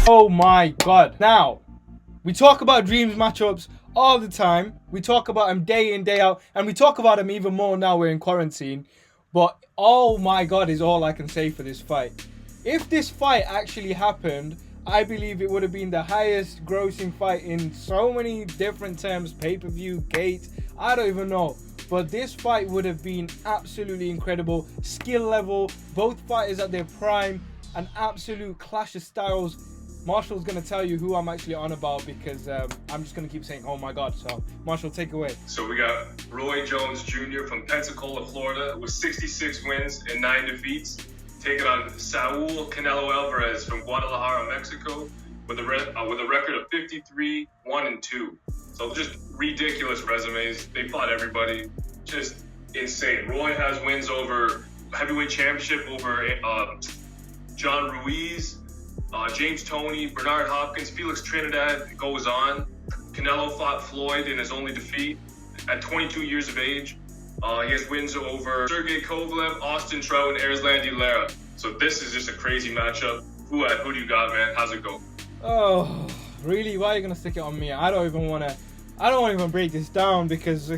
Oh my god. Now, we talk about dreams matchups all the time. We talk about them day in, day out, and we talk about them even more now we're in quarantine. But oh my god is all I can say for this fight. If this fight actually happened, I believe it would have been the highest grossing fight in so many different terms, pay-per-view, gate, I don't even know. But this fight would have been absolutely incredible. Skill level, both fighters at their prime, an absolute clash of styles. Marshall's going to tell you who I'm actually on about because I'm just going to keep saying, oh my God. So, Marshall, take away. So we got Roy Jones Jr. from Pensacola, Florida, with 66 wins and 9 defeats, taking on Saul Canelo Alvarez from Guadalajara, Mexico, with a record of 53, 1 and 2. So just ridiculous resumes. They fought everybody. Just insane. Roy has wins over heavyweight championship over John Ruiz, James Toney, Bernard Hopkins, Felix Trinidad. It goes on. Canelo fought Floyd in his only defeat at 22 years of age. He has wins over Sergey Kovalev, Austin Trout, and Erislandy Lara. So this is just a crazy matchup. Who do you got, man? How's it go? Oh, really? Why are you gonna stick it on me? I don't want to even break this down because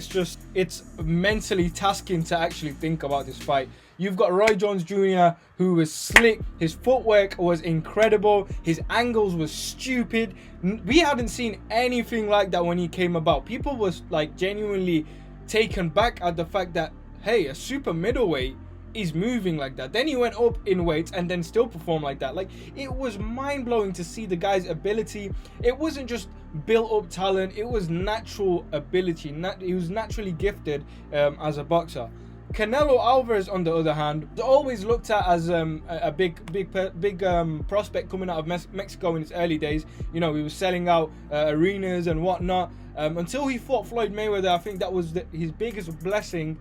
it's mentally tasking to actually think about this fight. You've got Roy Jones Jr., who was slick. His footwork was incredible. His angles were stupid. We hadn't seen anything like that when he came about. People was like genuinely taken back at the fact that, hey, a super middleweight is moving like that. Then he went up in weight and then still performed like that. Like, it was mind-blowing to see the guy's ability. It wasn't just built-up talent. It was natural ability. He was naturally gifted as a boxer. Canelo Alvarez, on the other hand, was always looked at as a big prospect coming out of Mexico in his early days. You know, he was selling out arenas and whatnot. Until he fought Floyd Mayweather, I think that was his biggest blessing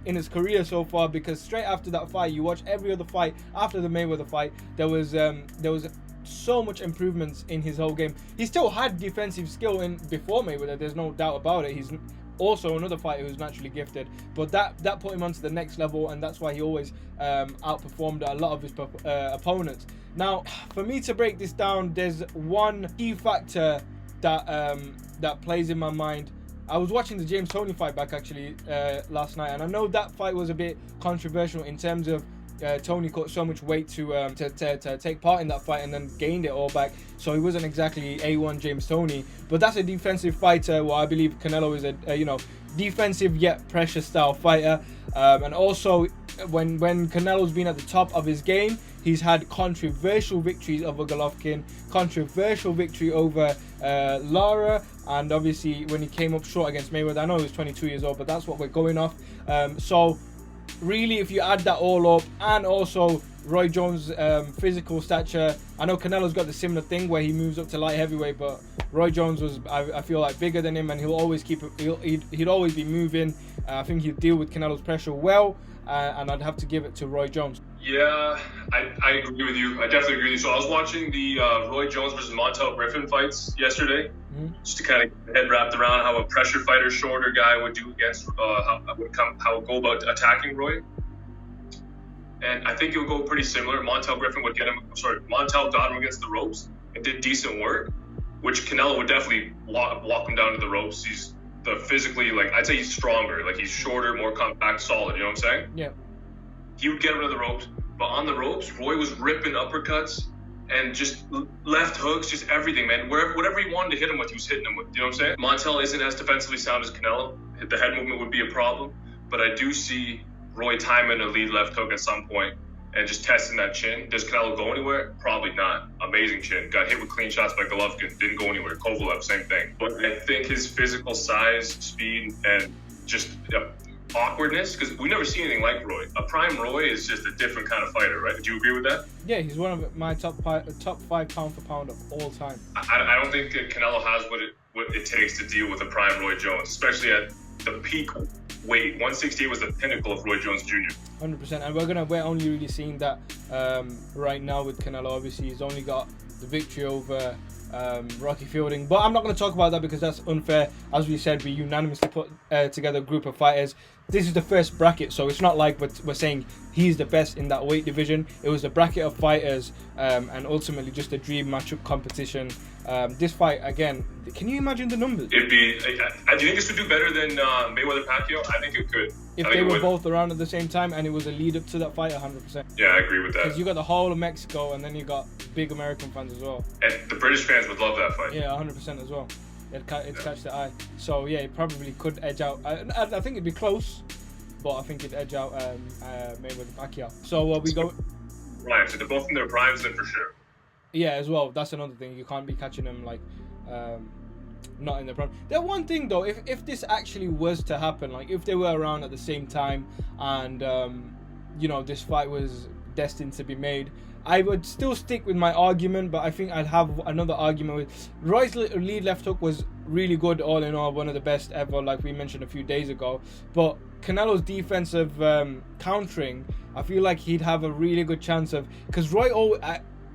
in his career so far, because straight after that fight, you watch every other fight after the Mayweather fight, there was so much improvements in his whole game. He still had defensive skill before Mayweather, there's no doubt about it. He's also another fighter who's naturally gifted, but that put him onto the next level, and that's why he always outperformed a lot of his opponents. Now, for me to break this down, there's one key factor that plays in my mind. I was watching the James Toney fight back actually last night, and I know that fight was a bit controversial in terms of Toney cut so much weight to take part in that fight and then gained it all back, so he wasn't exactly A1 James Toney. But that's a defensive fighter. Well, I believe Canelo is a defensive yet pressure style fighter, and also when Canelo's been at the top of his game, he's had controversial victories over Golovkin, controversial victory over Lara, and obviously when he came up short against Mayweather. I know he was 22 years old, but that's what we're going off. So really, if you add that all up, and also Roy Jones' physical stature, I know Canelo's got the similar thing where he moves up to light heavyweight, but Roy Jones was, I feel like, bigger than him, and he'll always he'd always be moving. I think he'll deal with Canelo's pressure well, and I'd have to give it to Roy Jones. Yeah, I agree with you. I definitely agree with you. So I was watching the Roy Jones versus Montel Griffin fights yesterday, just to kind of get head wrapped around how a pressure fighter, shorter guy would do against how it would go about attacking Roy. And I think it would go pretty similar. Montel got him against the ropes and did decent work, which Canelo would definitely walk him down to the ropes. He's physically, like, I'd say he's stronger. Like, he's shorter, more compact, solid. You know what I'm saying? Yeah. He would get rid of the ropes, but on the ropes, Roy was ripping uppercuts and just left hooks, just everything, man. Whatever he wanted to hit him with, he was hitting him with. You know what I'm saying? Montel isn't as defensively sound as Canelo. The head movement would be a problem, but I do see Roy timing a lead left hook at some point and just testing that chin. Does Canelo go anywhere? Probably not. Amazing chin. Got hit with clean shots by Golovkin. Didn't go anywhere. Kovalev, same thing. But I think his physical size, speed, and just awkwardness, because we never see anything like Roy. A prime Roy is just a different kind of fighter, right? Do you agree with that? Yeah, he's one of my top 5 pound for pound of all time. I don't think Canelo has what it takes to deal with a prime Roy Jones, especially at the peak weight. 168 was the pinnacle of Roy Jones Jr. 100%, and we're only really seeing that right now with Canelo. Obviously, he's only got the victory over Rocky Fielding. But I'm not going to talk about that because that's unfair. As we said, we unanimously put together a group of fighters. This is the first bracket, so it's not like we're saying he's the best in that weight division. It was a bracket of fighters, and ultimately just a dream matchup competition. This fight, again, can you imagine the numbers? It'd be. Do you think this would do better than Mayweather Pacquiao? I think it could. If they were both around at the same time and it was a lead up to that fight, 100%. Yeah, I agree with that. Because you got the whole of Mexico and then you got big American fans as well. And the British fans would love that fight. Yeah, 100% as well. It'd catch the eye. So yeah, it probably could edge out. I think it'd be close, but I think it'd edge out Mayweather Pacquiao. So we go. Right, so they're both in their primes then for sure. Yeah, as well. That's another thing. You can't be catching them like not in their prime. The one thing though, if this actually was to happen, like if they were around at the same time and you know, this fight was destined to be made, I would still stick with my argument, but I think I'd have another argument with Roy's lead left hook was really good all in all, one of the best ever, like we mentioned a few days ago. But Canelo's defensive countering, I feel like he'd have a really good chance of, because Roy always,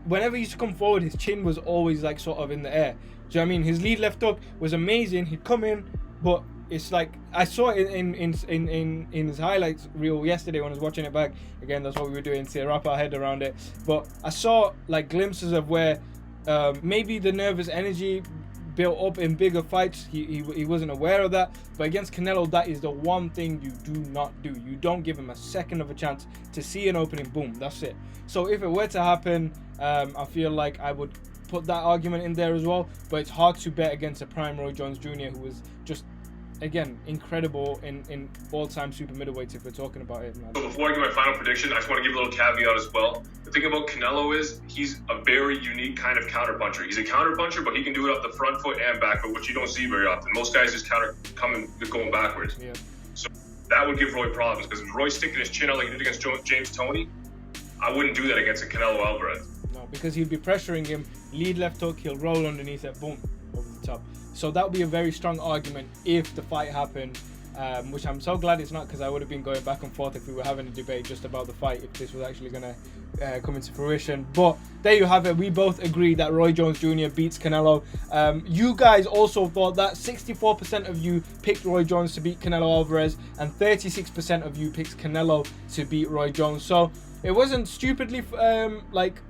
whenever he used to come forward, his chin was always like sort of in the air. Do you know what I mean? His lead left hook was amazing. He'd come in, but it's like I saw it in his highlights reel yesterday when I was watching it back. Again, that's what we were doing to wrap our head around it. But I saw like glimpses of where maybe the nervous energy built up in bigger fights. He wasn't aware of that. But against Canelo, that is the one thing you do not do. You don't give him a second of a chance to see an opening. Boom, that's it. So if it were to happen, I feel like I would put that argument in there as well. But it's hard to bet against a prime Roy Jones Jr. who was just, again, incredible in all-time super middleweights if we're talking about it, man. So before I give my final prediction, I just want to give a little caveat as well. The thing about Canelo is he's a very unique kind of counterpuncher. He's a counterpuncher, but he can do it off the front foot and back foot, which you don't see very often. Most guys just going backwards. Yeah. So that would give Roy problems, because if Roy's sticking his chin out like he did against James Toney, I wouldn't do that against a Canelo Alvarez. No, because he'd be pressuring him, lead left hook, he'll roll underneath it, boom, over the top. So that would be a very strong argument if the fight happened, which I'm so glad it's not, because I would have been going back and forth if we were having a debate just about the fight, if this was actually going to come into fruition. But there you have it. We both agree that Roy Jones Jr. beats Canelo. You guys also thought that. 64% of you picked Roy Jones to beat Canelo Alvarez, and 36% of you picked Canelo to beat Roy Jones. So it wasn't stupidly like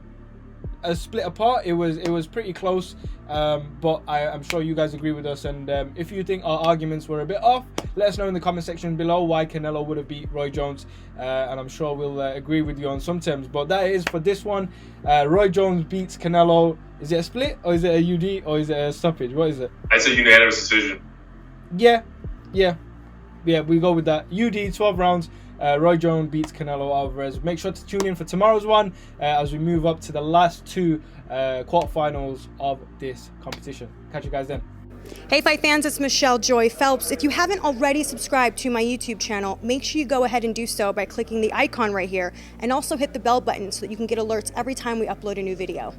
a split apart. It was pretty close, but I'm sure you guys agree with us. And if you think our arguments were a bit off, let us know in the comment section below why Canelo would have beat Roy Jones, and I'm sure we'll agree with you on some terms. But that is for this one. Roy Jones beats Canelo. Is it a split, or is it a UD, or is it a stoppage? What is it? I'd say unanimous decision. Yeah, we go with that. UD, 12 rounds. Roy Jones beats Canelo Alvarez. Make sure to tune in for tomorrow's one as we move up to the last two quarterfinals of this competition. Catch you guys then. Hey fight fans, it's Michelle Joy Phelps. If you haven't already subscribed to my YouTube channel, make sure you go ahead and do so by clicking the icon right here, and also hit the bell button so that you can get alerts every time we upload a new video.